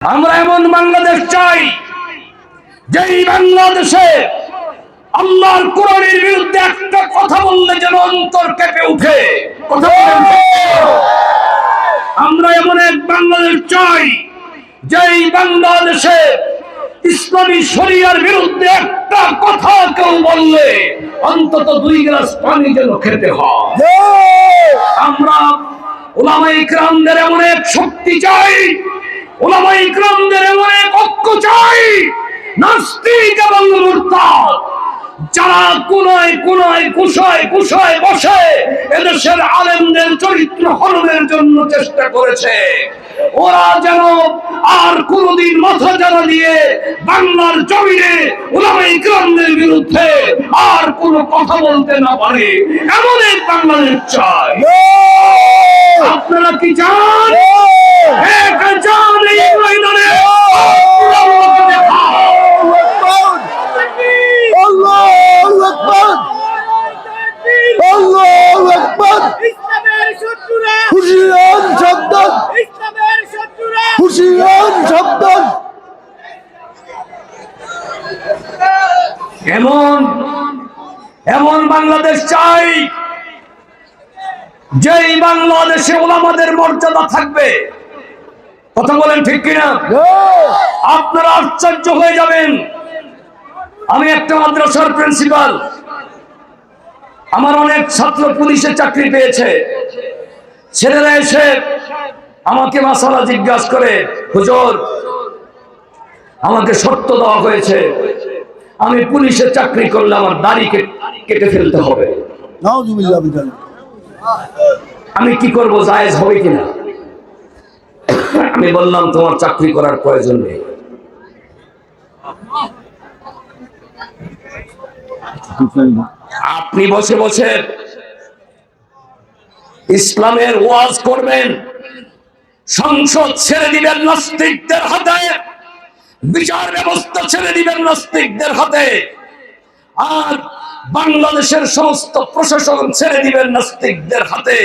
আমরা এমন বাংলাদেশ চাই যেই বাংলাদেশে আল্লাহর কোরআনের বিরুদ্ধে একটা কথা বললে যেন অন্তর কেঁপে উঠে। কথা বলেন। আমরা এমন এক বাংলাদেশ চাই যেই বাংলাদেশে ইসলামী শরিয়ার বিরুদ্ধে একটা কথা কেউ বললে অন্তত 2 গ্লাস পানি যেন খেতে হয়। আমরা উলামায়ে কিরামদের এমন এক শক্তি চাই, উলামায়ে কিরামদের এমন এক ঐক্য চাই, নাস্তিক এবং মুরতাদ যারা কোনায় কোনায় কুশায় কুশায় বসে এদেশের আলেমদের চরিত্র হননের জন্য চেষ্টা করেছে, ওরা যেন আর কোনদিন মাথা জানা দিয়ে বাংলার জমিনে উলামায়ে কিরামদের বিরুদ্ধে আর কোন কথা বলতে না পারে, এমন এক বাংলাদেশ চাই। আপনারা কি চান? এই ময়দানে এমন বাংলাদেশ চাই যেই বাংলাদেশে ওলামাদের মর্যাদা থাকবে। কথা বলেন ঠিক কিনা? আপনারা আশ্চর্য হয়ে যাবেন। আমি একটা মাদ্রাসার প্রিন্সিপাল, আমার অনেক ছাত্র পুলিশে চাকরি পেয়েছে। ছেলেরা এসে আমাকে মাসালা জিজ্ঞাসা করে, হুজুর আমাকে শর্ত দেওয়া হয়েছে আমি পুলিশে চাকরি করলে আমার দাড়ি কেটে ফেলতে হবে, আমি কি করব, জায়েজ হবে কিনা? আমি বললাম তোমার চাকরি করার প্রয়োজন নেই। আপনি বসে বসে ইসলামের ওয়াজ করবেন, সংসদ ছেড়ে দিবেন নাস্তিকদের হাতে, বিচার ব্যবস্থা ছেড়ে দিবেন নাস্তিকদের হাতে, আর বাংলাদেশের সমস্ত প্রশাসন ছেড়ে দিবেন নাস্তিকদের হাতে,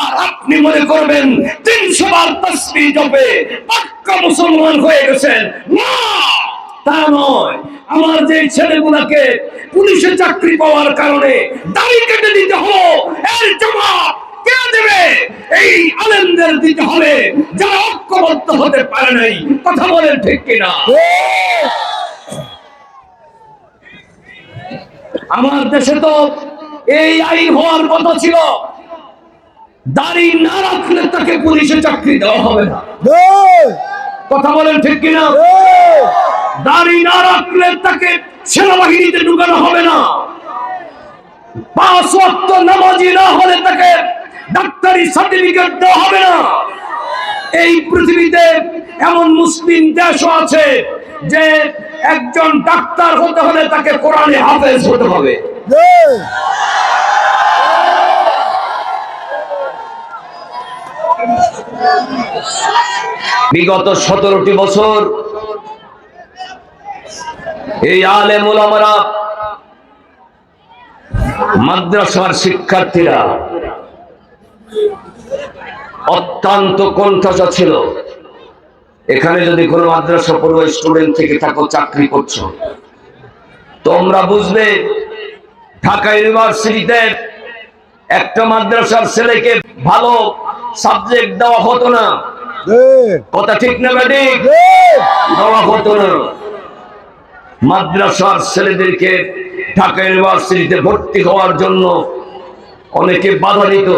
আর আপনি মনে করবেন 300 বার তাসবিহ জপে পাক্কা মুসলমান হয়ে গেছেন। না, তা নয়। আমার যে ছেলেগুলোকে পুলিশে চাকরি পাওয়ার কারণে দাড়ি কেটে দিতে হলো, এর জবাব কে দেবে? এই আলেমদের দিতে হবে যারা ঐক্যবদ্ধ হতে পারে নাই। কথা বলেন ঠিক কিনা? আমার দেশে তো এই আইন হওয়ার কথা ছিল, দাড়ি না রাখলে তাকে পুলিশে চাকরি দেওয়া হবে না। কথা বলেন ঠিক কিনা? দাড়ি না রাখলে তাকে সেনাবাহিনীতে ঢুকানো হবে না। 5 ওয়াক্ত নামাজি না হলে তাকে ডাক্তারি সার্টিফিকেট দেওয়া হবে না। এই পৃথিবীতে এমন মুসলিম দেশও আছে যে একজন ডাক্তার হতে হলে তাকে কোরআনে হাফেজ হতে হবে। বিগত 17টি বছর এই আলেম ওলামারা, মাদ্রাসার শিক্ষার্থীরা অত্যন্ত কণ্ঠস্বর ছিল। এখানে যদি কোনো মাদ্রাসা পড়ুয়া স্টুডেন্ট থেকে থাকো, চাকরি করছো, তোমরা বুঝবে ঢাকা ইউনিভার্সিটিতে একটা মাদ্রাসার ছেলেকে ভালো সাবজেক্ট দেওয়া হতো না। কথা ঠিক না বেটি? দেওয়া হতো না। মাদ্রাসার ছেলেদেরকে ঢাকা ইউনিভার্সিটিতে ভর্তি হওয়ার জন্য অনেকে বাধা দিত।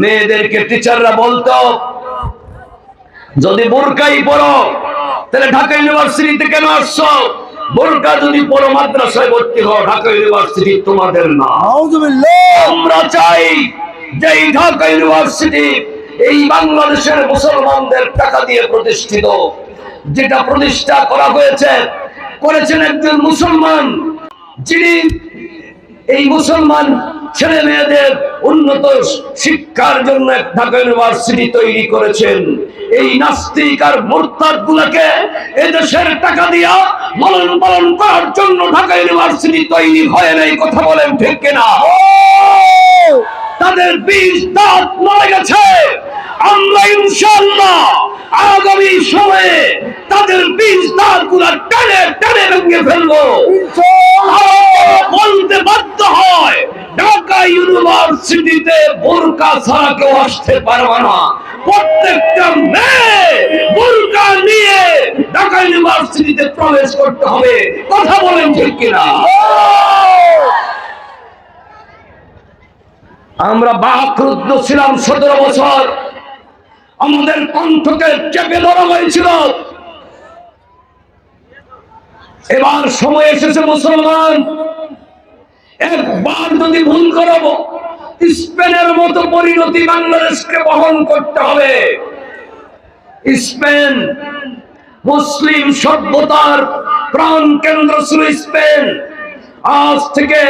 মেয়েদেরকে টিচাররা বলতো, যদি বোরকাই পড়ো তাহলে ঢাকা ইউনিভার্সিটিতে কেন আসছো? বোরকা যদি পড়ো মাদ্রাসায় ভর্তি হও, ঢাকা ইউনিভার্সিটি তোমাদের না। আমরা চাই যে এই ঢাকা ইউনিভার্সিটি এই বাংলাদেশের মুসলমানদের টাকা দিয়ে প্রতিষ্ঠিত, যেটা প্রতিষ্ঠা করা হয়েছে, করেছেন একজন মুসলমান, যিনি এই মুসলমান ছেলে মেয়েদের উন্নত শিক্ষার জন্য ঢাকা ইউনিভার্সিটি তৈরি করেছেন। এই নাস্তিক আর মুরতাদ গুলাকে এদেশের টাকা দিয়া লালন পালন করার জন্য ঢাকা ইউনিভার্সিটি তৈরি হয় নাই। কথা বলেন ঠিক কিনা? তাদের 20 দাঁত মরে গেছে, আমরা ইনশাআল্লাহ আগামী সময়ে তাদের বীজ দাঁড়গুলা টেনে টেনে ভেঙে ফেলবো। বলতে বাধ্য হয় ঢাকা ইউনিভার্সিটিতে বোরকা ছাড়া কেউ আসতে পারবে না। প্রত্যেকটা মেয়ে বোরকা নিয়ে ঢাকা ইউনিভার্সিটিতে প্রবেশ করতে হবে। কথা বলেন ঠিক কিনা? আমরা বাকরুদ্ধ ছিলাম 17 বছর, আমাদের কণ্ঠকে চেপে ধরা হয়েছিল। এবার সময় এসেছে মুসলমান, একবার যদি ভুল করব স্পেনের মতো পরিণতি বাংলাদেশকে বহন করতে হবে। স্পেন মুসলিম সভ্যতার প্রাণ কেন্দ্র ছিল স্পেন। আজ থেকে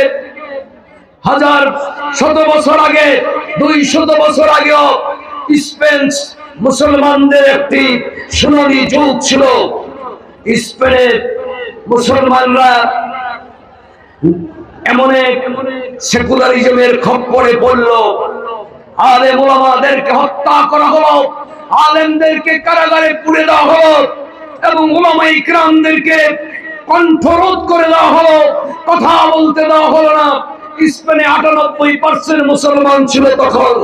শত বছর আগে, 200 বছর আগেও স্পেন মুসলমানদের একটি সোনালী যুগ ছিল। স্পেনের মুসলমানরা এমন এক সেকুলারিজমের খপ্পরে পড়ল, আলেম ওলামাদেরকে হত্যা করা হলো, আলেমদেরকে কারাগারে পুড়ে দেওয়া হলো এবং ওলামা ইকরামদেরকে কণ্ঠরোধ করে দেওয়া হলো, কথা বলতে দেওয়া হলো না। স্পেনে 98% মুসলমান ছিল তখন।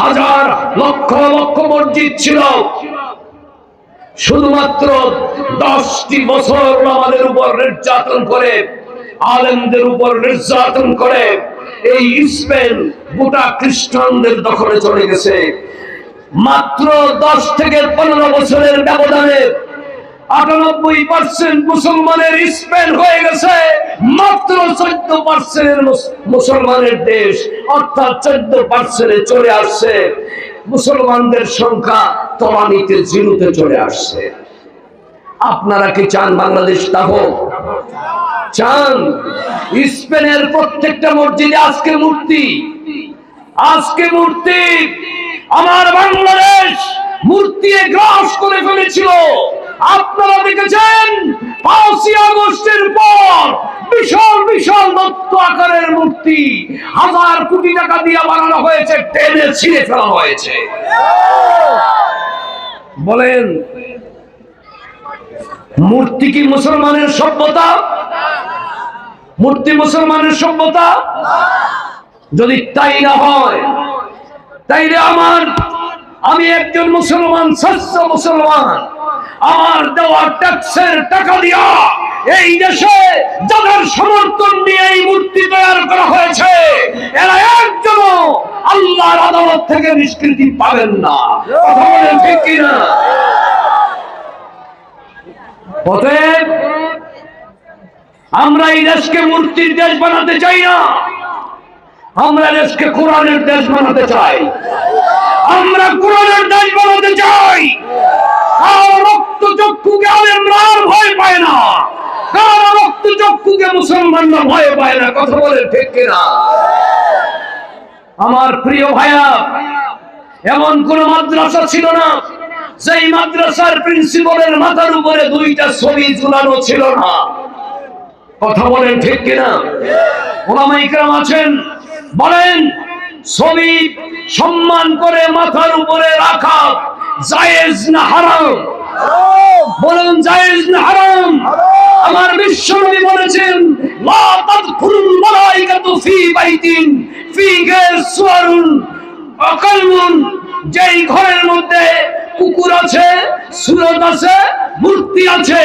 হাজার লক্ষ লক্ষ মসজিদ ছিল। শুধুমাত্র 10টি বছর আমাদের উপর নির্যাতন করে, আলেমদের উপর নির্যাতন করে এই স্পেন গোটা খ্রিস্টানদের দখলে চলে গেছে। মাত্র 10 থেকে 15 বছরের ব্যবধানে 98% মুসলমানের স্পেন হয়ে গেছে মাত্র 14% মুসলমানের দেশ, অর্থাৎ 14% চলে আসছে। মুসলমানদের সংখ্যা তলানিতে জিরোতে চলে আসছে। আপনারা কি চান বাংলাদেশ তা হোক? চান? স্পেনের প্রত্যেকটা মসজিদে আজকে মূর্তি, আজকে মূর্তি। আমার বাংলাদেশ মূর্তি গ্রাস করে ফেলেছিল। আপনারা দেখেছেন 5ই আগস্টের পর বিশাল বিশাল দত্ত আকারের মূর্তি 1000 কোটি টাকা দিয়ে বানানো হয়েছে, টেনে ছিঁড়ে ফেলা হয়েছে। বলেন, মূর্তি কি মুসলমানের সভ্যতা? মূর্তি মুসলমানের সভ্যতা? যদি তাই না হয় তাইলে আমি একজন মুসলমান, সচ্চ মুসলমান, আমার দেওয়া ট্যাক্সের টাকা দিয়া এই দেশে যাদের সমর্থন নিয়ে এই মূর্তি তৈরি করা হয়েছে, এরা একজনও আল্লাহর আদালত থেকে নিষ্কৃতি পাবেন না। কথা বলেন ঠিক কিনা? অতএব আমরা এই দেশকে মূর্তির দেশ বানাতে চাই না, আমরা দেশকে কোরআনের দেশ বানাতে চাই। আমরা কোরআনের দেশ বানাতে চাই। কারো রক্ত চক্ষুকে আলেমরা আর ভয় পায় না, কারো রক্ত চক্ষুকে মুসলমানরা ভয় পায় না। কথা বলে ঠিক কিনা? আমার প্রিয় ভাইয়া, এমন কোন মাদ্রাসা ছিল না যেই মাদ্রাসার প্রিন্সিপালের মাথার উপরে 2টা ছবি ঝুলানো ছিল না। কথা বলেন ঠিক কিনা? ওলামা ইকরাম আছেন, বলেন ছবি সম্মান করে মাথার উপরে রাখা জায়েজ না হারাম? বলেন জায়েজ না হারাম? আমার বিশ্বনবী বলেছেন, লা তাদখুলুল মালাইকাতু ফি বাইতিন ফীহি সুওয়ারুন ওয়া কালবুন, যেই ঘরের মধ্যে কুকুর আছে, সুরত আছে, মূর্তি আছে,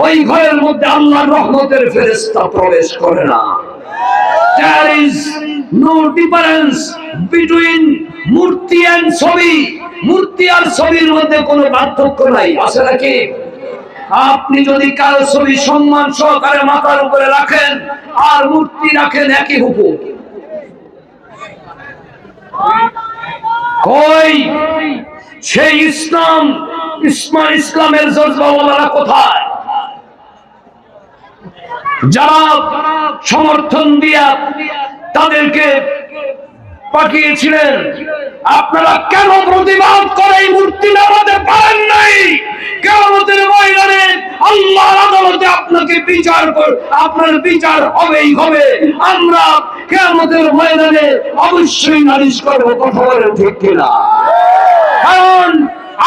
ওই ঘরের মধ্যে আল্লাহর রহমতের ফেরেশতা প্রবেশ করে না। There is no difference between মূর্তি and ছবি। মূর্তি আর ছবির মধ্যে কোনো পার্থক্য নাই, আছে নাকি? আপনি যদি কারো ছবি সম্মান সহকারে মাথার উপরে রাখেন আর মূর্তি রাখেন, একই হুকুম। কই সেই ইসলামের জজবাওয়ালারা কোথায়? যারা সমর্থন দিয়া তাদেরকে পাঠিয়েছিলেন, আপনারা কেন প্রতিবাদ করে এই মূর্তি নামাতে পারেন নাই? কিয়ামতের ময়দানে আল্লাহর আদালতে আপনাকে আপনার বিচার হবেই হবে। আমরা কিয়ামতের ময়দানে অবশ্যই নালিশ করব। কথা বলেন ঠিক কিনা? কারণ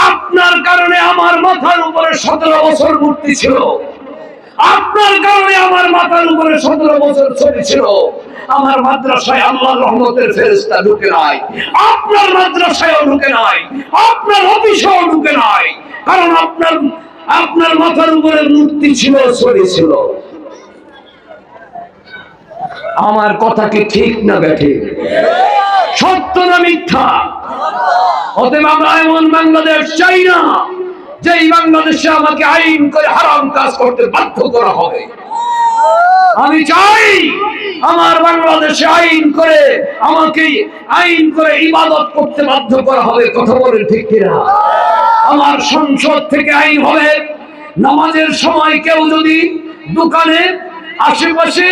আপনার কারণে আমার মাথার উপরে 17 বছর মূর্তি ছিল, আপনার কারণে আমার মাথার উপরে 17 বছর ছবি ছিল। আমার মাদ্রাসায় আল্লাহর রহমতের ফেরেশতা ঢুকে নাই, আপনার মাদ্রাসায়ও ঢুকে নাই, আপনার অফিসেও ঢুকে নাই, কারণ আপনার মাথার উপরে মূর্তি ছিল, ছবি ছিল। আমার কথা কি ঠিক না বেঠিক? সত্য না মিথ্যা? অতএব আমরা এমন বাংলাদেশ চাই না যে এই বাংলাদেশে আমাকে আইন করে হারাম কাজ করতে বাধ্য করা হবে। আমি চাই আমার বাংলাদেশে আমাকে আইন করে ইবাদত করতে বাধ্য করা হবে। কথা বলেন ঠিক কিনা? আমার সংসদ থেকে আইন হবে, নামাজের সময় কেউ যদি দোকানে আশেপাশে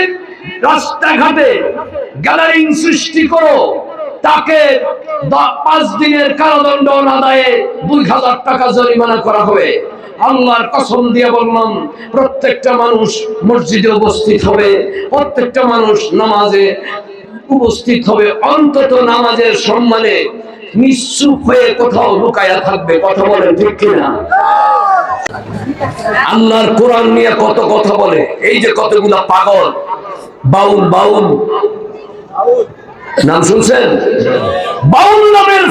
রাস্তাঘাটে গ্যালারিং সৃষ্টি করো, তাকে 5 দিনের কারাদণ্ড না দায়ে 2000 টাকা জরিমানা করা হবে। আল্লাহর কসম দিয়ে বললাম, প্রত্যেকটা মানুষ মসজিদে উপস্থিত হবে, প্রত্যেকটা মানুষ নামাজে উপস্থিত হবে, অন্তত নামাজের সম্মানে নিশ্চুপ হয়ে কোথাও লুকায়া থাকবে। কথা বলেন ঠিক কিনা? আল্লাহর কোরআন নিয়ে কত কথা বলে, এই যে কতগুলা পাগল বাউল নাম শুনছেন? বাউল নামের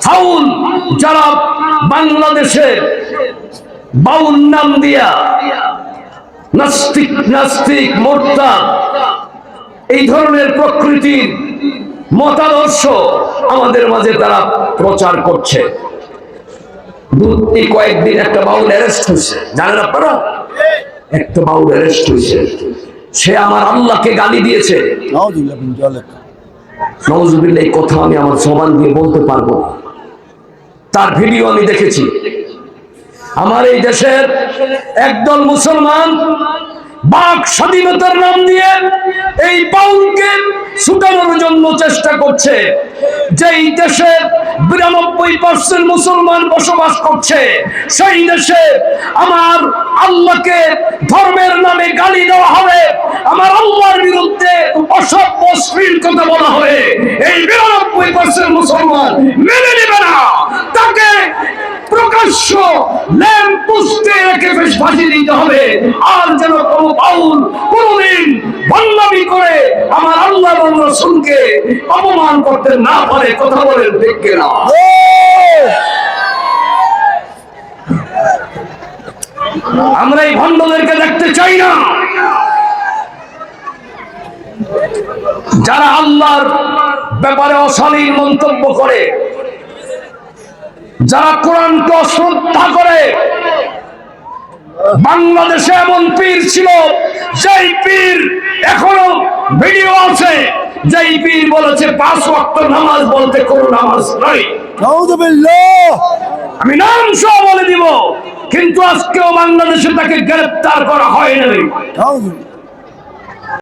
ফাউল যারা বাংলাদেশে বাউল নাম দিয়া নাস্তিক মোরতাদ এই ধরনের প্রকৃতির মতাদর্শ আমাদের মাঝে তারা প্রচার করছে। কয়েকদিন একটা বাউল অ্যারেস্ট হয়েছে, জানেন আপনারা? একটা বাউল অ্যারেস্ট হয়েছে, সে আমার আল্লাহকে গালি দিয়েছে। নাউজুবিল্লাহ, এই কথা আমি আমার জবান দিয়ে বলতে পারবো না। তার ভিডিও আমি দেখেছি। আমার এই দেশের একদল মুসলমান বাক স্বাধীনতার নাম দিয়ে এই বাউলকে ছুটানোর জন্য চেষ্টা করছে। যেই দেশে 92% মুসলমান বসবাস করছে, সেই দেশে আমার আল্লাহকে ধর্মের নামে গালি দেওয়া হবে, আমার আল্লাহর বিরুদ্ধে অসভ্য অশ্লীল কথা বলা হবে, এই 92% মুসলমান মেনে নেবে না। তাকে প্রকাশ্য ল্যাম্প পোস্টে রেখে ফাঁসি দিতে হবে। আর যেন কোনো বাউল কোনদিন বদনামি করে আমার আল্লাহ এবং রাসূলকে অপমান করতে না পারে। কথা বলেন ঠিক কিনা? আমরা এই ভণ্ডদেরকে দেখতে চাই না, যারা আল্লাহর ব্যাপারে অশালীন মন্তব্য করে, যারা কোরআনকে অশ্রদ্ধা করে। বাংলাদেশে এমন পীর ছিল, যেই পীর এখনো ভিডিও আছে, যেই পীর বলেছে 5 ওয়াক্ত নামাজ বলতে কোনো নামাজ নাই। আমি নাম সহ বলে দিব, কিন্তু আজকেও বাংলাদেশে তাকে গ্রেফতার করা হয় নাই।